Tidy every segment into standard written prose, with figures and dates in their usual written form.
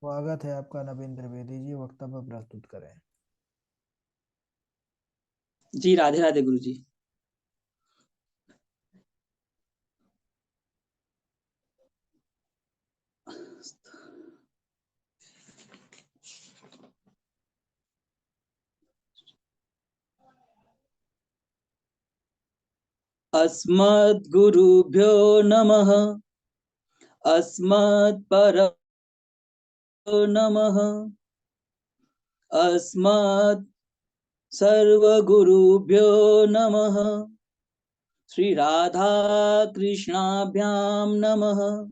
स्वागत है आपका नवीन त्रिवेदी जी, वक्तव्य प्रस्तुत करें। जी राधे राधे गुरु जी। अस्मद्गुरुभ्यो नमः। अस्मत्परमो नमः। अस्मत् सर्वगुरुभ्यो नमः। श्री राधा कृष्णाभ्यां नमः।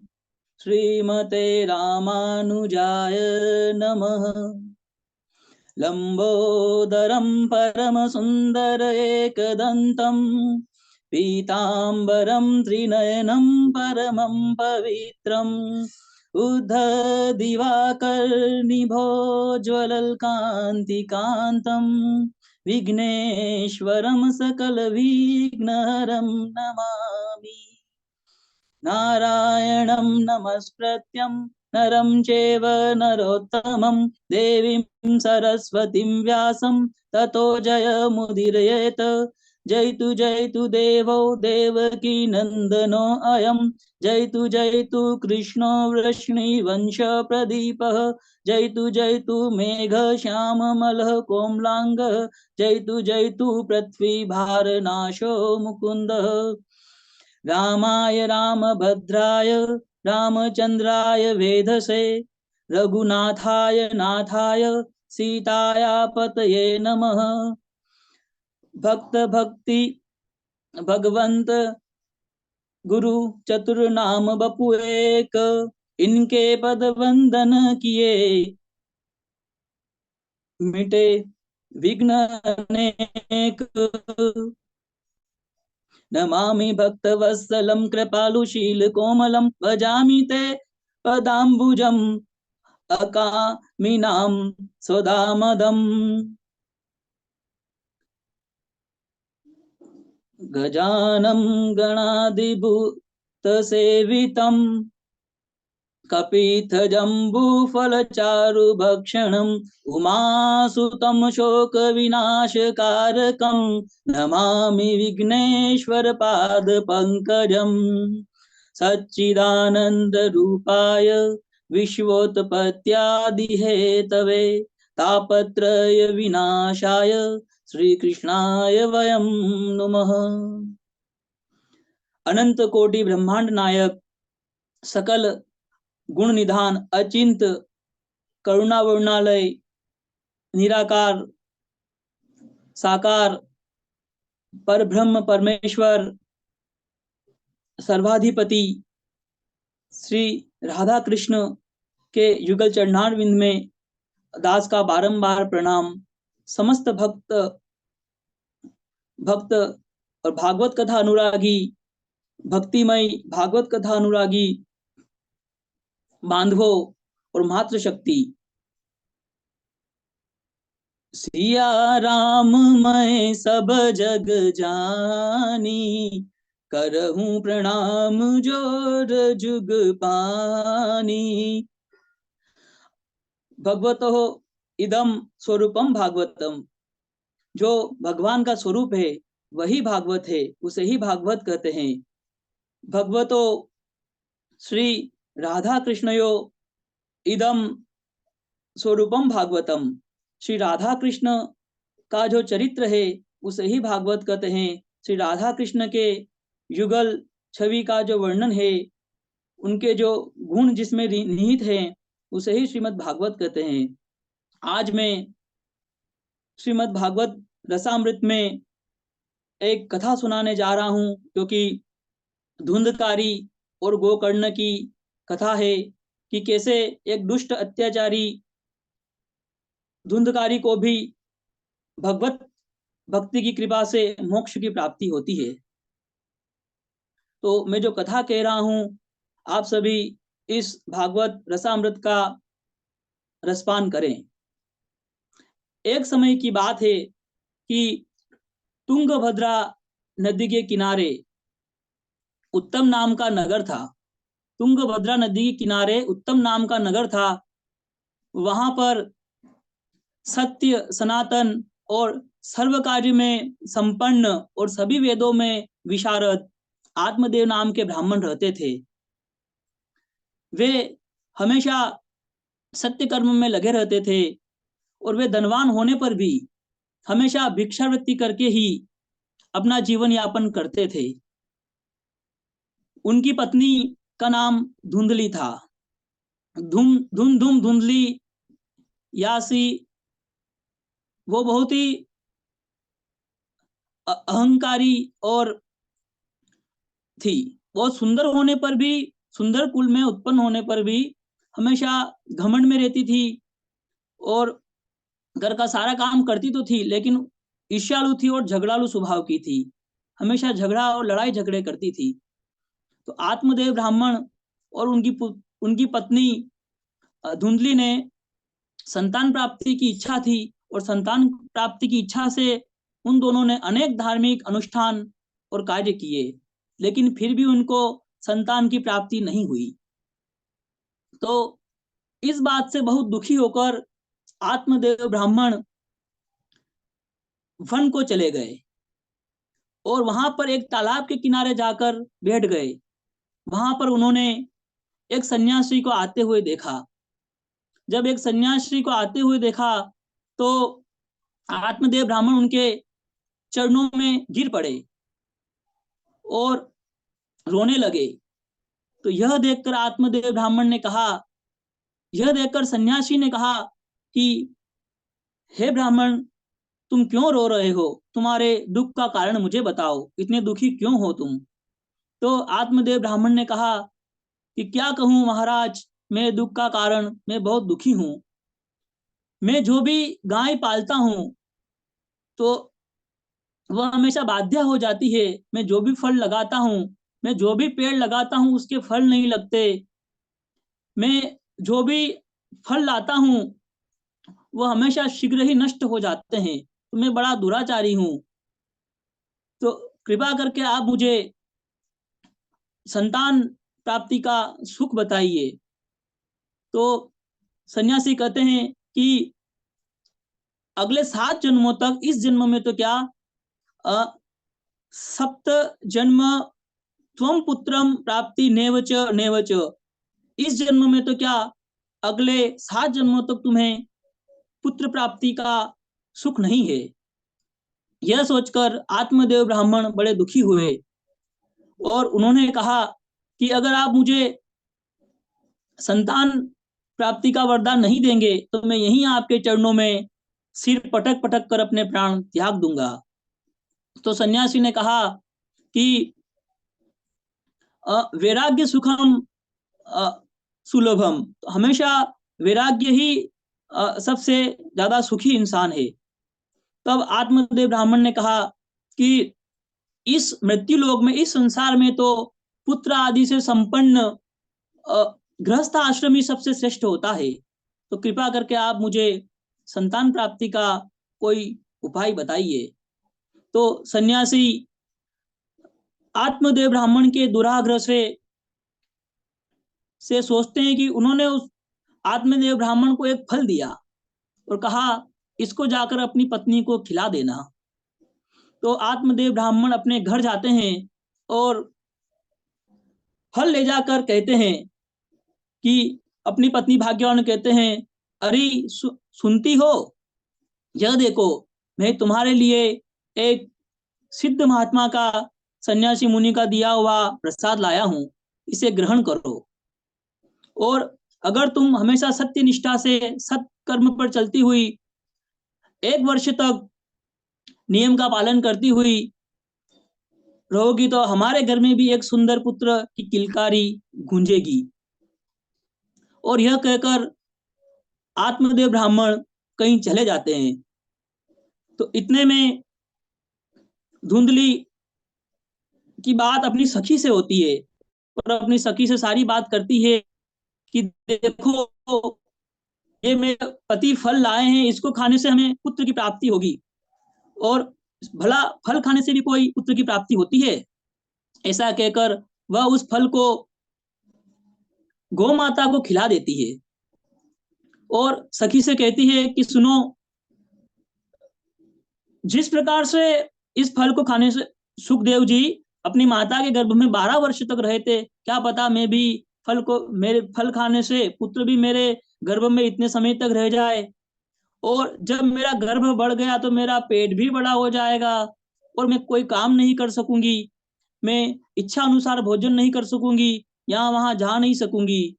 श्रीमते रामानुजाय नमः। लंबोदरं परमसुन्दर एकदन्तं पीताम्बरं त्रिनयनं परमं पवित्रम् उद्धदिवाकर्निभोज्वलकान्तिकान्तं विघ्नेश्वरं सकलविघ्नहरं नमामि। नारायणं नमस्कृत्यं नरं चैव नरोत्तमं देवीं सरस्वतीं व्यासं ततो जयमुदीरयेत्। जयतु देवो देवकी नन्दनो अयं। जयतु कृष्णो वृष्णिवंश प्रदीपः। जयतु मेघश्याममलः कोमलाङ्गः। जयतु पृथ्वीभारनाशो मुकुन्दः। रामाय रामभद्राय रामचन्द्राय वेधसे रघुनाथाय नाथाय सीताया पतये नमः। भक्त भक्ति भगवंत गुरु चतुर्नाम बपु एक। इनके पद वंदन किए मिटे विघ्न अनेक। नमामि भक्तवत्सलं कृपालुशीलकोमलं भजामि ते पदाम्बुजम् अकामिनां स्वदामदम्। गजानं गणाधिभूतसेवितं कपित्थजम्बूफलचारुभक्षणम् उमासुतं शोकविनाशकारकं नमामि विघ्नेश्वरपादपङ्कजम्। सच्चिदानन्दरूपाय विश्वोत्पत्त्यादिहेतवे तापत्रयविनाशाय श्रीकृष्णाय वयं नुमः। अनंत कोटि ब्रह्मांड नायक सकल गुण निधान अचिंत करुणा वरुणालय निराकार साकार परब्रह्म परमेश्वर सर्वाधिपति श्री राधा कृष्ण के युगल चरणारविंद में दास का बारंबार प्रणाम। समस्त भक्त भक्त और भागवत कथा अनुरागी भक्तिमय भागवत कथा अनुरागी बांधवों और मातृशक्ति। सिया राम मैं सब जग जानी करहूं प्रणाम जोर जुग पानी। भगवतो इदम स्वरूपम भागवतम। जो भगवान का स्वरूप है वही भागवत है, उसे ही भागवत कहते हैं। भगवतो श्री राधा कृष्णयो इदम स्वरूपम भागवतम। श्री राधा कृष्ण का जो चरित्र है उसे ही भागवत कहते हैं। श्री राधा कृष्ण के युगल छवि का जो वर्णन है, उनके जो गुण जिसमें निहित हैं, उसे ही श्रीमद् भागवत कहते हैं। आज मैं श्रीमद् भागवत रसामृत में एक कथा सुनाने जा रहा हूं, क्योंकि धुंधकारी और गोकर्ण की कथा है कि कैसे एक दुष्ट अत्याचारी धुंधकारी को भी भगवत भक्ति की कृपा से मोक्ष की प्राप्ति होती है। तो मैं जो कथा कह रहा हूं, आप सभी इस भागवत रसामृत का रसपान करें। एक समय की बात है कि तुंगभद्रा नदी के किनारे उत्तम नाम का नगर था। तुंगभद्रा नदी के किनारे उत्तम नाम का नगर था। वहां पर सत्य, सनातन और सर्व कार्य में संपन्न और सभी वेदों में विशारद आत्मदेव नाम के ब्राह्मण रहते थे। वे हमेशा सत्य कर्म में लगे रहते थे और वे धनवान होने पर भी हमेशा भिक्षावृत्ति करके ही अपना जीवन यापन करते थे। उनकी पत्नी का नाम धुंधली था। धुम धुम धुम धुंधली यासी वो बहुत ही अहंकारी और थी। बहुत सुंदर होने पर भी, सुंदर कुल में उत्पन्न होने पर भी हमेशा घमंड में रहती थी और घर का सारा काम करती तो थी, लेकिन ईर्ष्यालु थी और झगड़ालू स्वभाव की थी। हमेशा झगड़ा और लड़ाई झगड़े करती थी। तो आत्मदेव ब्राह्मण और उनकी पत्नी धुंधली ने संतान प्राप्ति की इच्छा थी और संतान प्राप्ति की इच्छा से उन दोनों ने अनेक धार्मिक अनुष्ठान और कार्य किए, लेकिन फिर भी उनको संतान की प्राप्ति नहीं हुई। तो इस बात से बहुत दुखी होकर आत्मदेव ब्राह्मण वन को चले गए और वहां पर एक तालाब के किनारे जाकर बैठ गए। वहां पर उन्होंने एक सन्यासी को आते हुए देखा। जब एक सन्यासी को आते हुए देखा तो आत्मदेव ब्राह्मण उनके चरणों में गिर पड़े और रोने लगे। तो यह देखकर आत्मदेव ब्राह्मण ने कहा, यह देखकर सन्यासी ने कहा कि हे ब्राह्मण, तुम क्यों रो रहे हो? तुम्हारे दुख का कारण मुझे बताओ, इतने दुखी क्यों हो तुम? तो आत्मदेव ब्राह्मण ने कहा कि क्या कहूं महाराज, मेरे दुख का कारण, मैं बहुत दुखी हूं। मैं जो भी गाय पालता हूं तो वह हमेशा बाध्य हो जाती है। मैं जो भी फल लगाता हूं, मैं जो भी पेड़ लगाता हूं उसके फल नहीं लगते। मैं जो भी फल लाता हूं वो हमेशा शीघ्र ही नष्ट हो जाते हैं। तो मैं बड़ा दुराचारी हूं। तो कृपा करके आप मुझे संतान प्राप्ति का सुख बताइए। तो सन्यासी कहते हैं कि अगले 7 जन्मों तक, इस जन्म में तो क्या, सप्त जन्म त्वम पुत्रम प्राप्ति नेवच नेवच, इस जन्म में तो क्या, अगले 7 जन्मों तक तुम्हें पुत्र प्राप्ति का सुख नहीं है। यह सोचकर आत्मदेव ब्राह्मण बड़े दुखी हुए और उन्होंने कहा कि अगर आप मुझे संतान प्राप्ति का वरदान नहीं देंगे तो मैं यहीं आपके चरणों में सिर पटक पटक कर अपने प्राण त्याग दूंगा। तो सन्यासी ने कहा कि वैराग्य सुखम सुलभम, तो हमेशा वैराग्य ही सबसे ज्यादा सुखी इंसान है। तब आत्मदेव ब्राह्मण ने कहा कि इस मृत्यु लोक में, इस संसार में तो पुत्र आदि से संपन्न गृहस्थ आश्रम ही सबसे श्रेष्ठ होता है। तो कृपा करके आप मुझे संतान प्राप्ति का कोई उपाय बताइए। तो सन्यासी आत्मदेव ब्राह्मण के दुराग्रह से सोचते हैं कि उन्होंने उस आत्मदेव ब्राह्मण को एक फल दिया और कहा इसको जाकर अपनी पत्नी को खिला देना। तो आत्मदेव ब्राह्मण अपने घर जाते हैं और फल ले जाकर कहते हैं कि अपनी पत्नी भाग्यवान कहते हैं, अरे सुनती हो, यह देखो मैं तुम्हारे लिए एक सिद्ध महात्मा का, सन्यासी मुनि का दिया हुआ प्रसाद लाया हूं, इसे ग्रहण करो। और अगर तुम हमेशा सत्य निष्ठा से सत्कर्म पर चलती हुई 1 वर्ष तक नियम का पालन करती हुई रहोगी तो हमारे घर में भी एक सुंदर पुत्र की किलकारी गूंजेगी। और यह कहकर आत्मदेव ब्राह्मण कहीं चले जाते हैं। तो इतने में धुंधली की बात अपनी सखी से होती है और अपनी सखी से सारी बात करती है कि देखो ये मेरे पति फल लाए हैं, इसको खाने से हमें पुत्र की प्राप्ति होगी। और भला फल खाने से भी कोई पुत्र की प्राप्ति होती है? ऐसा कहकर वह उस फल को गौ माता को खिला देती है और सखी से कहती है कि सुनो, जिस प्रकार से इस फल को खाने से सुखदेव जी अपनी माता के गर्भ में 12 वर्ष तक रहे थे, क्या पता मैं भी मेरे फल खाने से पुत्र भी मेरे गर्भ में इतने समय तक रह जाए, और जब मेरा गर्भ बढ़ गया तो मेरा पेट भी बड़ा हो जाएगा और मैं कोई काम नहीं कर सकूंगी, मैं इच्छा अनुसार भोजन नहीं कर सकूंगी, यहाँ वहां जा नहीं सकूंगी,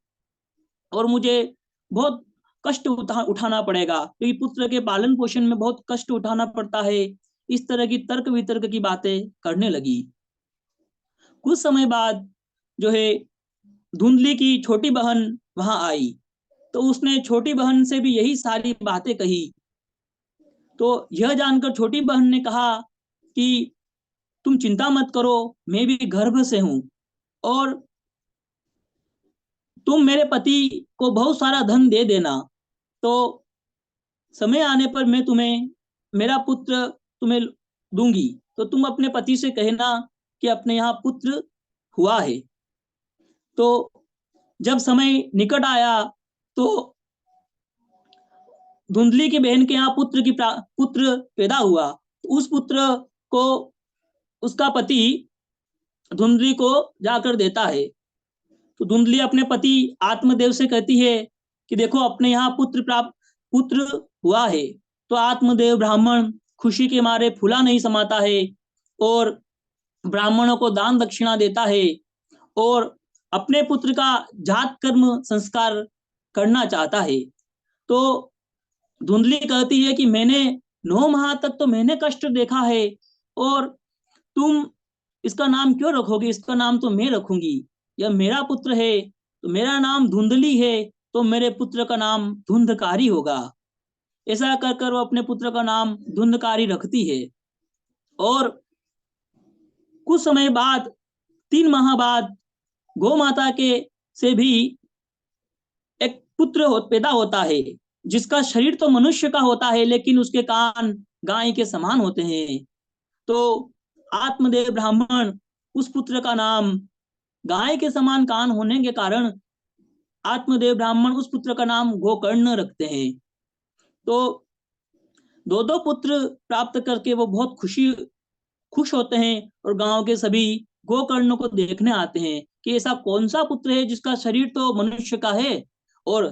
और मुझे बहुत कष्ट उठाना पड़ेगा, क्योंकि पुत्र के पालन पोषण में बहुत कष्ट उठाना पड़ता है। इस तरह की तर्क वितर्क की बातें करने लगी। कुछ समय बाद जो है धुंधली की छोटी बहन वहां आई, तो उसने छोटी बहन से भी यही सारी बातें कही। तो यह जानकर छोटी बहन ने कहा कि तुम चिंता मत करो, मैं भी गर्भ से हूं, और तुम मेरे पति को बहुत सारा धन दे देना, तो समय आने पर मैं तुम्हें मेरा पुत्र तुम्हें दूंगी, तो तुम अपने पति से कहना कि अपने यहाँ पुत्र हुआ है। तो जब समय निकट आया तो धुंधली की बहन के यहाँ पुत्र पैदा हुआ, तो उस पुत्र को उसका पति धुंधली को जाकर देता है। तो धुंधली अपने पति आत्मदेव से कहती है कि देखो अपने यहाँ पुत्र हुआ है। तो आत्मदेव ब्राह्मण खुशी के मारे फूला नहीं समाता है और ब्राह्मणों को दान दक्षिणा देता है और अपने पुत्र का जात कर्म संस्कार करना चाहता है। तो धुंधली कहती है कि मैंने 9 माह तक तो मैंने कष्ट देखा है, और तुम इसका नाम क्यों रखोगे, इसका नाम तो मैं रखूंगी, यह मेरा पुत्र है, तो मेरा नाम धुंधली है, तो मेरे पुत्र का नाम धुंधकारी होगा। ऐसा कर कर वो अपने पुत्र का नाम धुंधकारी रखती है। और कुछ समय बाद 3 माह बाद गौ माता के से भी एक पुत्र पैदा होता है, जिसका शरीर तो मनुष्य का होता है लेकिन उसके कान गाय के समान होते हैं। तो आत्मदेव ब्राह्मण उस पुत्र का नाम, गाय के समान कान होने के कारण आत्मदेव ब्राह्मण उस पुत्र का नाम गोकर्ण रखते हैं। तो दो पुत्र प्राप्त करके वो बहुत खुश होते हैं और गांव के सभी गोकर्ण को देखने आते हैं कि ऐसा कौन सा पुत्र है जिसका शरीर तो मनुष्य का है और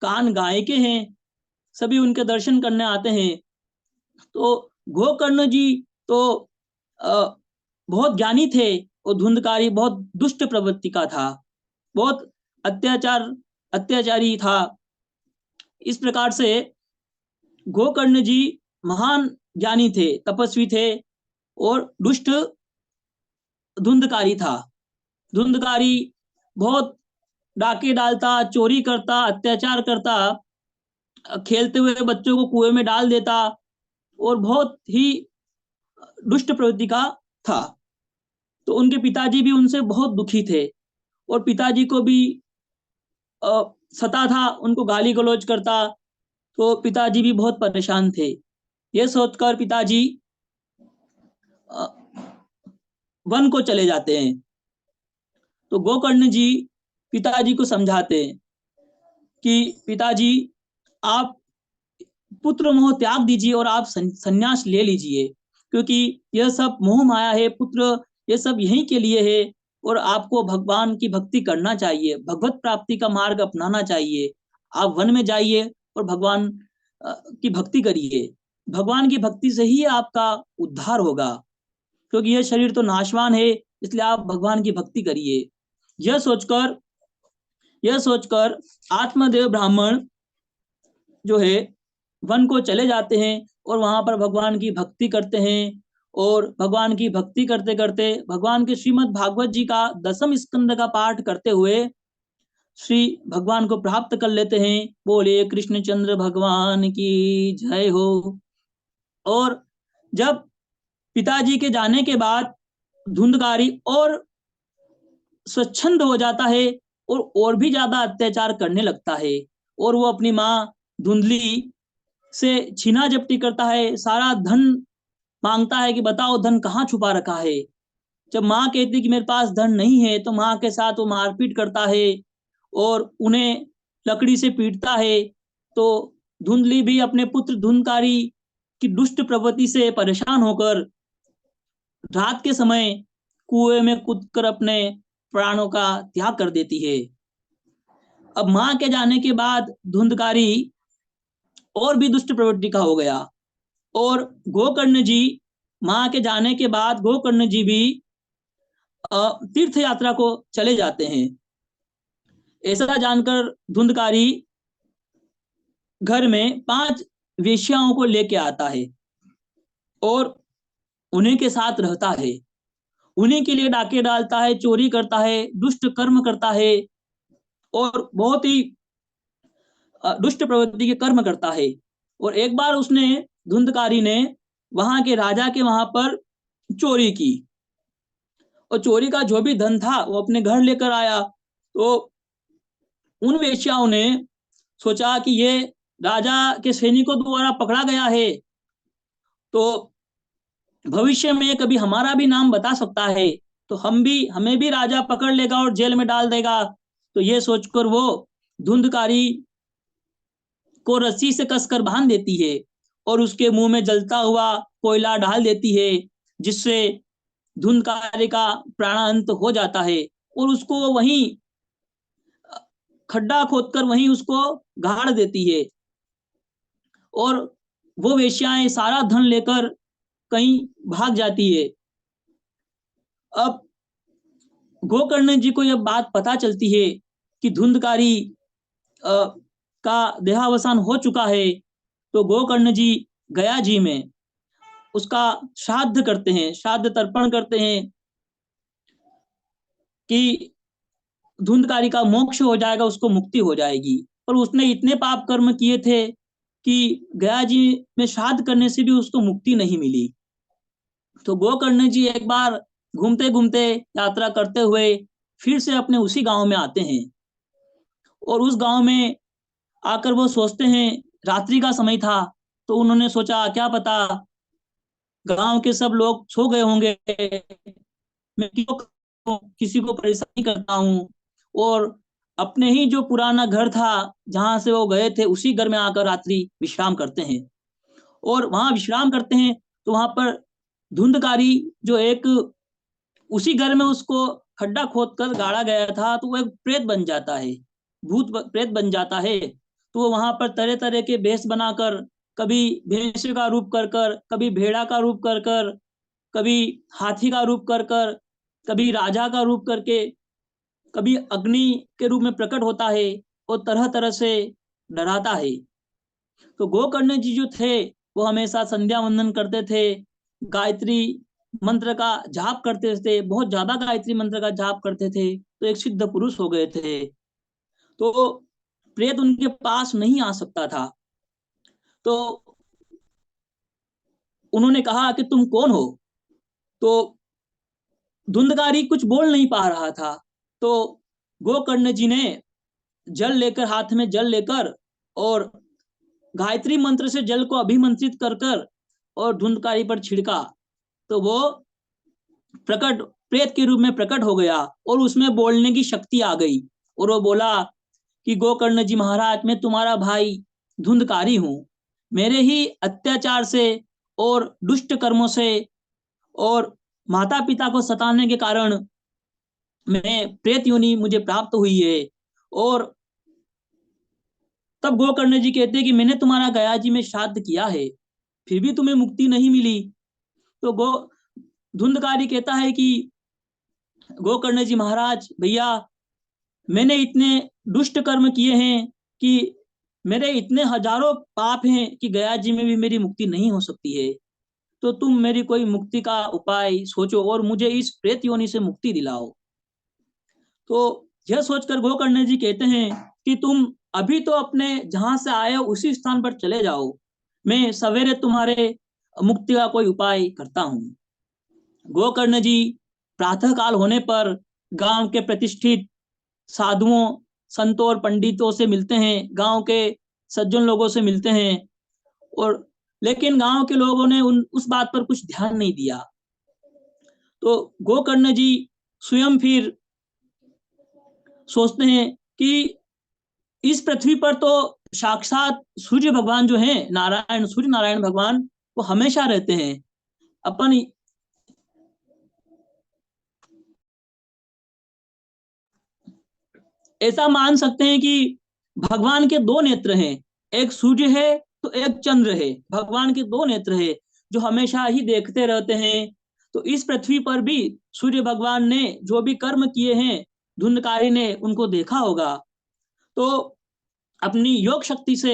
कान गाय के हैं। सभी उनके दर्शन करने आते हैं। तो गोकर्ण जी तो बहुत ज्ञानी थे और धुंधकारी बहुत दुष्ट प्रवृत्ति का था, बहुत अत्याचारी था। इस प्रकार से गोकर्ण जी महान ज्ञानी थे, तपस्वी थे, और दुष्ट धुंधकारी था। धुंधकारी बहुत डाके डालता, चोरी करता, अत्याचार करता, खेलते हुए बच्चों को कुएं में डाल देता और बहुत ही दुष्ट प्रवृत्ति का था। तो उनके पिताजी भी उनसे बहुत दुखी थे और पिताजी को भी सता था, उनको गाली गलौज करता। तो पिताजी भी बहुत परेशान थे। ये सोचकर पिताजी वन को चले जाते हैं। तो गोकर्ण जी पिताजी को समझाते हैं कि पिताजी आप पुत्र मोह त्याग दीजिए और आप संन्यास ले लीजिए, क्योंकि यह सब मोह माया है, पुत्र ये सब यहीं के लिए है, और आपको भगवान की भक्ति करना चाहिए, भगवत प्राप्ति का मार्ग अपनाना चाहिए। आप वन में जाइए और भगवान की भक्ति करिए, भगवान की भक्ति से ही आपका उद्धार होगा, क्योंकि यह शरीर तो नाशवान है, इसलिए आप भगवान की भक्ति करिए। यह सोचकर आत्मदेव ब्राह्मण जो है वन को चले जाते हैं और वहां पर भगवान की भक्ति करते हैं, और भगवान की भक्ति करते करते भगवान के श्रीमद् भागवत जी का 10वें स्कंद का पाठ करते हुए श्री भगवान को प्राप्त कर लेते हैं। बोले कृष्णचंद्र भगवान की जय हो। और जब पिताजी के जाने के बाद धुंधकारी और स्वच्छंद हो जाता है और भी ज्यादा अत्याचार करने लगता है, और वो अपनी माँ धुंधली से छीना झपटी करता है, सारा धन मांगता है कि बताओ धन कहाँ छुपा रखा है। जब माँ कहती कि मेरे पास धन नहीं है, तो माँ के साथ वो मारपीट करता है और उन्हें लकड़ी से पीटता है, तो धुंधली भी अपने पुत्र धुंधकारी की दुष्ट प्रवृत्ति से परेशान होकर रात के समय कुएं में कूदकर अपने प्राणों का त्याग कर देती है। अब मां के जाने के बाद धुंधकारी और भी दुष्ट प्रवृत्ति का हो गया, और गोकर्ण जी, मां के जाने के बाद गोकर्ण जी भी तीर्थ यात्रा को चले जाते हैं। ऐसा जानकर धुंधकारी घर में 5 वेश्याओं को लेके आता है और उन्हीं के साथ रहता है, उन्हीं के लिए डाके डालता है, चोरी करता है, दुष्ट कर्म करता है और बहुत ही दुष्ट प्रवृत्ति के कर्म करता है। और एक बार उसने, धुंधकारी ने, वहां के राजा के वहां पर चोरी की, और चोरी का जो भी धन था वो अपने घर लेकर आया। तो उन वेश्याओं ने सोचा कि ये राजा के सैनिकों द्वारा पकड़ा गया है, तो भविष्य में कभी हमारा भी नाम बता सकता है, तो हमें भी राजा पकड़ लेगा और जेल में डाल देगा। तो ये सोचकर वो धुंधकारी को रस्सी से कसकर बांध देती है और उसके मुंह में जलता हुआ कोयला डाल देती है, जिससे धुंधकारी का प्राणांत हो जाता है। और उसको वहीं खड्डा खोदकर वहीं उसको गाड़ देती है, और वो वेश्याएं सारा धन लेकर कहीं भाग जाती है। अब गोकर्ण जी को यह बात पता चलती है कि धुंधकारी का देहावसान हो चुका है, तो गोकर्ण जी गया जी में उसका श्राद्ध करते हैं, श्राद्ध तर्पण करते हैं कि धुंधकारी का मोक्ष हो जाएगा, उसको मुक्ति हो जाएगी। पर उसने इतने पाप कर्म किए थे कि गया जी में श्राद्ध करने से भी उसको मुक्ति नहीं मिली। तो गोकर्ण जी एक बार घूमते घूमते, यात्रा करते हुए फिर से अपने उसी गांव में आते हैं, और उस गांव में आकर वो सोचते हैं, रात्रि का समय था, तो उन्होंने सोचा क्या पता गांव के सब लोग सो गए होंगे, मैं क्यों किसी को परेशानी करता हूँ। और अपने ही जो पुराना घर था जहां से वो गए थे, उसी घर में आकर रात्रि विश्राम करते हैं। और वहां विश्राम करते हैं तो वहां पर धुंधकारी, जो एक उसी घर में उसको खड्डा खोद कर गाड़ा गया था, तो वो एक प्रेत बन जाता है, प्रेत बन जाता है। तो वो वहां पर तरह तरह के भेष बनाकर, कभी भैंस का रूप कर कर, कभी भेड़ा का रूप कर कर, कभी हाथी का रूप कर कर, कभी राजा का रूप करके, कभी अग्नि के रूप में प्रकट होता है और तरह तरह से डराता है। तो गोकर्ण जी जो थे वो हमेशा संध्या वंदन करते थे, गायत्री मंत्र का जाप करते थे, बहुत ज्यादा गायत्री मंत्र का जाप करते थे, तो एक सिद्ध पुरुष हो गए थे। तो प्रेत उनके पास नहीं आ सकता था। तो उन्होंने कहा कि तुम कौन हो? तो धुंधकारी कुछ बोल नहीं पा रहा था। तो गोकर्ण जी ने जल लेकर, हाथ में जल लेकर, और गायत्री मंत्र से जल को अभिमंत्रित कर कर और धुंधकारी पर छिड़का, तो वो प्रकट, प्रेत के रूप में प्रकट हो गया और उसमें बोलने की शक्ति आ गई। और वो बोला कि गोकर्ण जी महाराज, मैं तुम्हारा भाई धुंधकारी हूं, मेरे ही अत्याचार से और दुष्ट कर्मों से और माता पिता को सताने के कारण मैं प्रेत योनि मुझे प्राप्त हुई है। और तब गोकर्ण जी कहते हैं कि मैंने तुम्हारा गया जी में श्राद्ध किया है, फिर भी तुम्हें मुक्ति नहीं मिली। तो धुंधकारी कहता है कि गोकर्ण जी महाराज, भैया मैंने इतने दुष्ट कर्म किए हैं कि मेरे इतने हजारों पाप हैं कि गया जी में भी मेरी मुक्ति नहीं हो सकती है, तो तुम मेरी कोई मुक्ति का उपाय सोचो और मुझे इस प्रेत योनि से मुक्ति दिलाओ। तो यह सोचकर गोकर्ण जी कहते हैं कि तुम अभी तो अपने जहां से आए हो उसी स्थान पर चले जाओ, मैं सवेरे तुम्हारे मुक्ति का कोई उपाय करता हूँ। गोकर्ण जी प्रातः काल होने पर गांव के प्रतिष्ठित साधुओं, संतों और पंडितों से मिलते हैं, गांव के सज्जन लोगों से मिलते हैं। और लेकिन गांव के लोगों ने उस बात पर कुछ ध्यान नहीं दिया। तो गोकर्ण जी स्वयं फिर सोचते हैं कि इस पृथ्वी पर तो साक्षात सूर्य भगवान जो है, नारायण, सूर्य नारायण भगवान, वो हमेशा रहते हैं। अपन ऐसा मान सकते हैं कि भगवान के दो नेत्र हैं, एक सूर्य है तो एक चंद्र है। भगवान के दो नेत्र है जो हमेशा ही देखते रहते हैं। तो इस पृथ्वी पर भी सूर्य भगवान ने जो भी कर्म किए हैं, धुंधकारी ने उनको देखा होगा। तो अपनी योग शक्ति से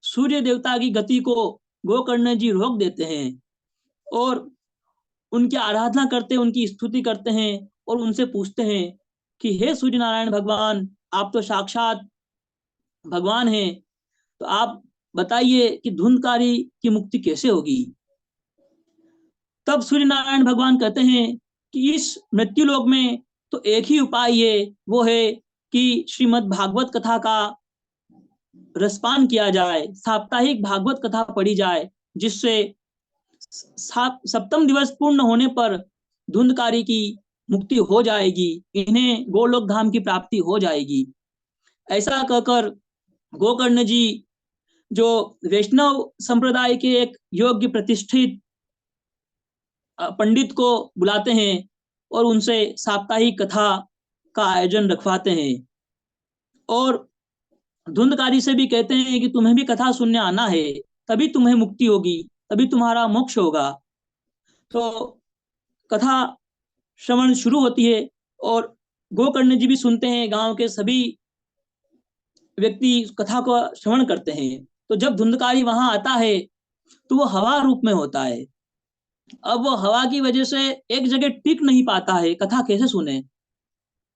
सूर्य देवता की गति को गोकर्ण जी रोक देते हैं और उनकी आराधना करते हैं, उनकी स्तुति करते हैं और उनसे पूछते हैं कि हे सूर्य नारायण भगवान, आप तो साक्षात भगवान हैं, तो आप बताइए कि धुंधकारी की मुक्ति कैसे होगी। तब सूर्य नारायण भगवान कहते हैं कि इस मृत्यु लोक में तो एक ही उपाय है, वो है कि श्रीमद् भागवत कथा का रसपान किया जाए, साप्ताहिक भागवत कथा पढ़ी जाए, जिससे सप्तम दिवस पूर्ण होने पर धुंधकारी की मुक्ति हो जाएगी, इन्हें गोलोक धाम की प्राप्ति हो जाएगी। ऐसा कहकर गोकर्ण जी, जो वैष्णव संप्रदाय के एक योग्य प्रतिष्ठित पंडित को बुलाते हैं और उनसे साप्ताहिक कथा का आयोजन रखवाते हैं और धुंधकारी से भी कहते हैं कि तुम्हें भी कथा सुनने आना है, तभी तुम्हें मुक्ति होगी, तभी तुम्हारा मोक्ष होगा। तो कथा श्रवण शुरू होती है और गोकर्ण जी भी सुनते हैं, गांव के सभी व्यक्ति कथा को श्रवण करते हैं। तो जब धुंधकारी वहां आता है तो वो हवा रूप में होता है। अब वो हवा की वजह से एक जगह टिक नहीं पाता है, कथा कैसे सुने।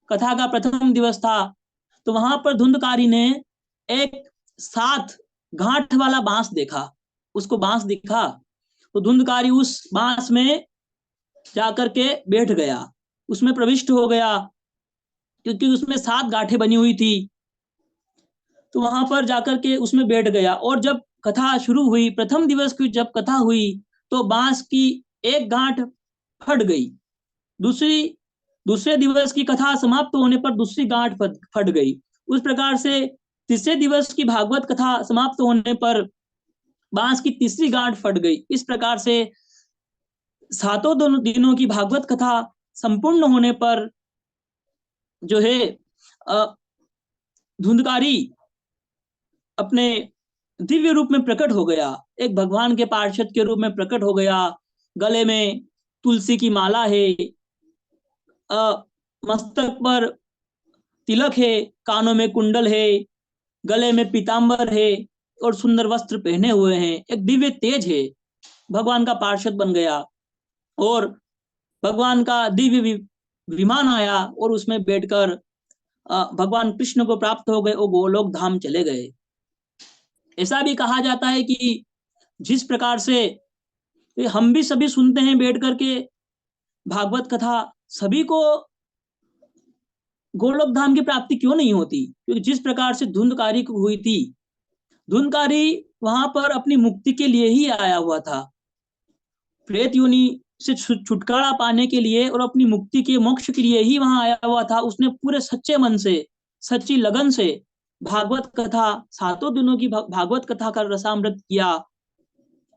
कथा का प्रथम दिवस था तो वहां पर धुंधकारी ने एक 7 गांठ वाला बांस देखा, उसको बांस दिखा तो धुंधकारी उस बांस में जाकर के बैठ गया, उसमें प्रविष्ट हो गया, क्योंकि उसमें 7 गांठें बनी हुई थी। तो वहां पर जाकर के उसमें बैठ गया और जब कथा शुरू हुई, प्रथम दिवस की जब कथा हुई तो बांस की एक गांठ फट गई। दूसरे दिवस की कथा समाप्त होने पर दूसरी गांठ फट गई। उस प्रकार से तीसरे दिवस की भागवत कथा समाप्त होने पर बांस की तीसरी गांठ फट गई। इस प्रकार से 7 दिनों की भागवत कथा संपूर्ण होने पर जो है धुंधकारी अपने दिव्य रूप में प्रकट हो गया, एक भगवान के पार्षद के रूप में प्रकट हो गया। गले में तुलसी की माला है, मस्तक पर तिलक है, कानों में कुंडल है, गले में पीतांबर है और सुंदर वस्त्र पहने हुए हैं, एक दिव्य तेज है। भगवान का पार्षद बन गया और भगवान का दिव्य विमान आया और उसमें बैठकर भगवान कृष्ण को प्राप्त हो गए और गोलोक धाम चले गए। ऐसा भी कहा जाता है कि जिस प्रकार से हम भी सभी सुनते हैं बैठ करके भागवत कथा, सभी को गोलोक धाम की प्राप्ति क्यों नहीं होती, क्योंकि जिस प्रकार से धुंधकारी को हुई थी, धुंधकारी वहां पर अपनी मुक्ति के लिए ही आया हुआ था, प्रेत योनि से छुटकारा पाने के लिए और अपनी मुक्ति के मोक्ष के लिए ही वहां आया हुआ था। उसने पूरे सच्चे मन से, सच्ची लगन से भागवत कथा, 7 दिनों की भागवत कथा का रसामृत किया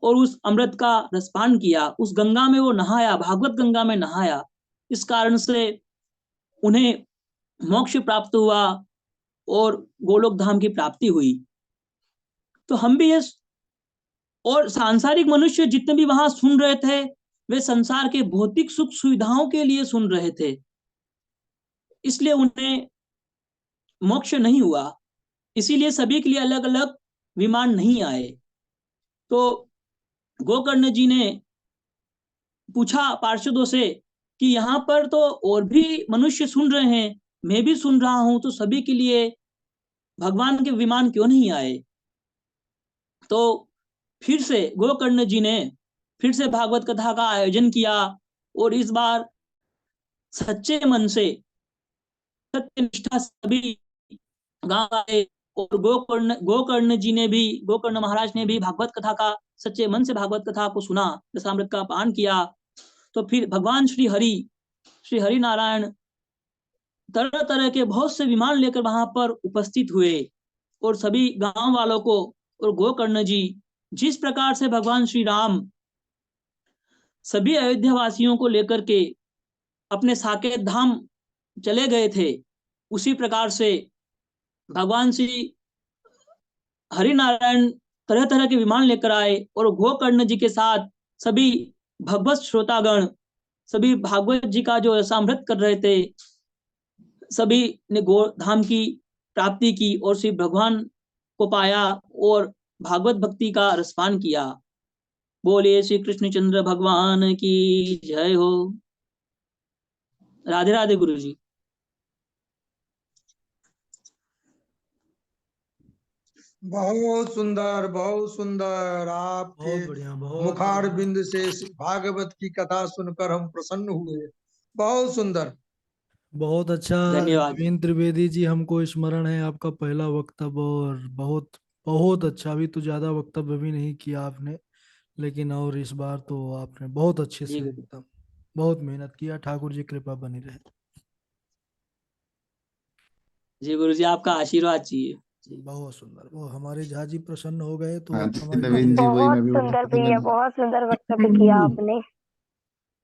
और उस अमृत का रसपान किया, उस गंगा में वो नहाया, भागवत गंगा में नहाया। इस कारण से उन्हें मोक्ष प्राप्त हुआ और गोलोक धाम की प्राप्ति हुई। तो हम भी ये, और सांसारिक मनुष्य जितने भी वहां सुन रहे थे, वे संसार के भौतिक सुख सुविधाओं के लिए सुन रहे थे, इसलिए उन्हें मोक्ष नहीं हुआ। इसीलिए सभी के लिए अलग अलग विमान नहीं आए। तो गोकर्ण जी ने पूछा पार्षदों से कि यहाँ पर तो और भी मनुष्य सुन रहे हैं, मैं भी सुन रहा हूं, तो सभी के लिए भगवान के विमान क्यों नहीं आए। तो फिर से गोकर्ण जी ने फिर से भागवत कथा का आयोजन किया और इस बार सच्चे मन से, सत्य निष्ठा सभी गांव आए और गोकर्ण जी ने भी, गोकर्ण महाराज ने भी भागवत कथा का सच्चे मन से भागवत कथा को सुना, रसामृत का पान किया। तो फिर भगवान श्री हरि नारायण तरह तरह के बहुत से विमान लेकर वहां पर उपस्थित हुए और सभी गांव वालों को और गोकर्ण जी जिस प्रकार से भगवान श्री राम सभी अयोध्या वासियों को लेकर के अपने साकेत धाम चले गए थे, उसी प्रकार से भगवान श्री हरिनारायण तरह तरह के विमान लेकर आए और गोकर्ण जी के साथ सभी भगवत श्रोतागण सभी भागवत जी का जो सामृत कर रहे थे, सभी ने गोधाम की प्राप्ति की और श्री भगवान को पाया और भागवत भक्ति का रसपान किया। बोले श्री कृष्णचंद्र भगवान की जय हो। राधे राधे गुरु जी। बहुत सुंदर आपके बहुत बढ़िया, बहुत मुखार बढ़िया। बिंद से भागवत की कथा सुनकर हम प्रसन्न हुए। बहुत सुंदर। बहुत अच्छा धन्यवाद। नवीन त्रिवेदी जी, हमको स्मरण है आपका पहला वक्तव्य, और बहुत बहुत अच्छा। अभी तो ज्यादा वक्तव्य भी नहीं किया आपने, लेकिन और इस बार तो आपने बहुत अच्छे जी से गुरु एकदम बहुत मेहनत किया। ठाकुर जी कृपा बनी रहे। जी गुरु जी, आपका आशीर्वाद चाहिए जी। बहुत सुंदर। वो हमारे झा जी प्रसन्न हो गए तो हाँ अब जी हमारी नवीन जी, वही बहुत मैं भी बोल सुंदर रहा था भैया, बहुत सुंदर वक्तव्य किया आपने।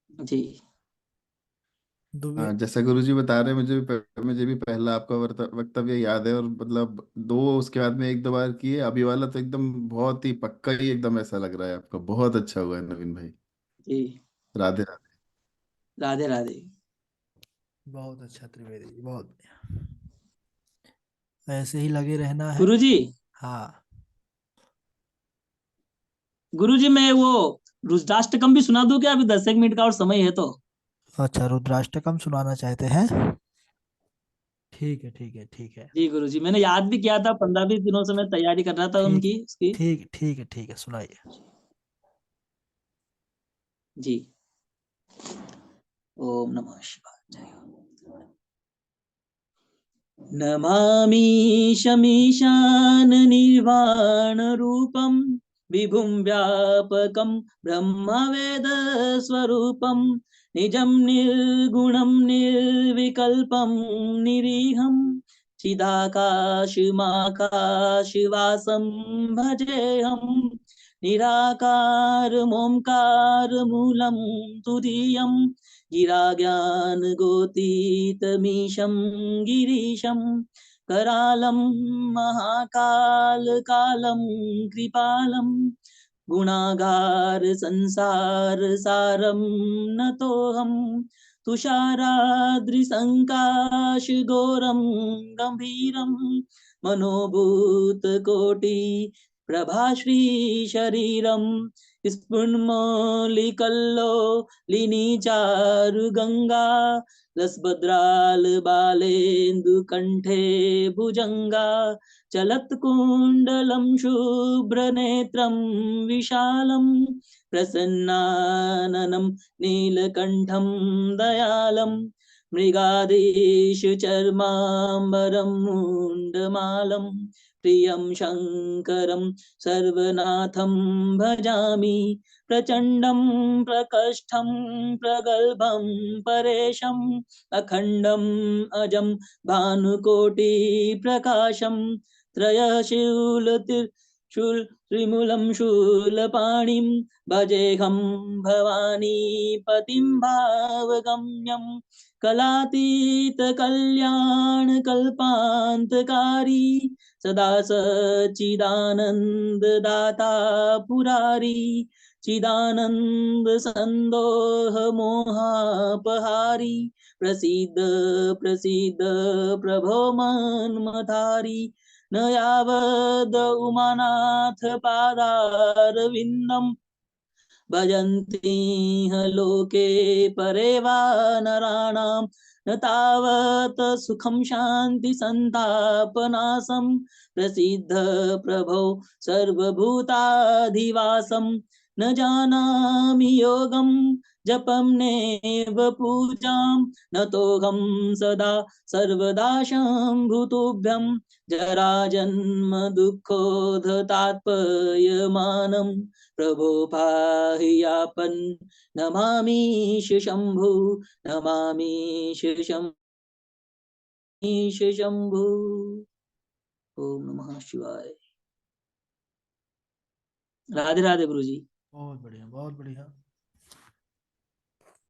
जी दुबे। हाँ, जैसा गुरु जी बता रहे हैं, मुझे भी पहला आपका वक्तव्य याद है, और मतलब दो उसके बाद में एक दो बार किए, अभी वाला तो एकदम बहुत ही पक्का ही एकदम ऐसा लग रहा है आपका। बहुत अच्छा हुआ है नवीन भाई। जी। राधे राधे। राधे राधे। बहुत अच्छा त्रिवेदी जी, बहुत बढ़िया। ऐसे ही लगे रहना है। गुरु जी, हाँ। गुरु जी मैं वो रुद्राष्टकम भी सुना दूं क्या? अभी 10 एक मिनट का और समय है तो। अच्छा, रुद्राष्टकम सुनाना चाहते हैं? ठीक है, ठीक है, ठीक है। जी गुरु जी, मैंने याद भी किया था, 15 20 दिनों से मैं तैयारी कर रहा था ठीक उनकी उसकी। ठीक ठीक है, ठीक है, सुनाइए। जी। ओम नमः शिवाय। जय हो। नमामि शमीशान निर्वाण रूपम विभुं व्यापकं ब्रह्मवेद स्वरूपं निजं निर्गुणं निर्विकल्पं निरीहं चिदाकाशमाकाशवासं भजेऽहं निराकारमोङ्कारमूलं तुरीयं गिराज्ञानगोतीतमीशं गिरीशं करालं महाकालकालं कृपालं गुणागार संसार सारं नतोऽहं तुषाराद्रिसङ्काशघोरं गम्भीरं मनोभूतकोटि प्रभाश्री शरीरं स्फुन्मौलिकल्लोलिनी चारुगङ्गा लसभद्राल बालेन्दुकण्ठे भुजङ्गा चलत्कुण्डलं शुभ्रनेत्रं विशालं प्रसन्नाननं नीलकण्ठं दयालं मृगाधीशचर्माम्बरं मुण्डमालं प्रियं शङ्करं सर्वनाथं भजामि प्रचण्डं प्रकष्ठं प्रगल्भं परेशम् अखण्डम् अजं भानुकोटिप्रकाशं त्रयशूलतिर्शूल त्रिमूलं शूलपाणिं भजेऽहं भवानीपतिं भावगम्यं कलातीतकल्याणकल्पान्तकारी सदा सच्चिदानन्ददाता पुरारी चिदानन्द सन्दोह मोहापहारी प्रसीद प्रसीद प्रभो मन्मथारी न यावद उमानाथ पादारविन्दं भजन्ति लोके परे वा नराणां न तावत् सुखं शान्ति संतापनाशं प्रसिद्ध प्रभो सर्वभूताधिवासं न जानामि योगं जपं नेव पूजां नतोऽहं सदा सर्वदा शम्भुतुभ्यं जराजन्म दुःखोधतात्पयमानं प्रभो पाहि यापन् नमामि शंभु नमामि शंभु। ओम नमः शिवाय। राधे राधे गुरु जी। बहुत बढ़िया, बहुत बढ़िया।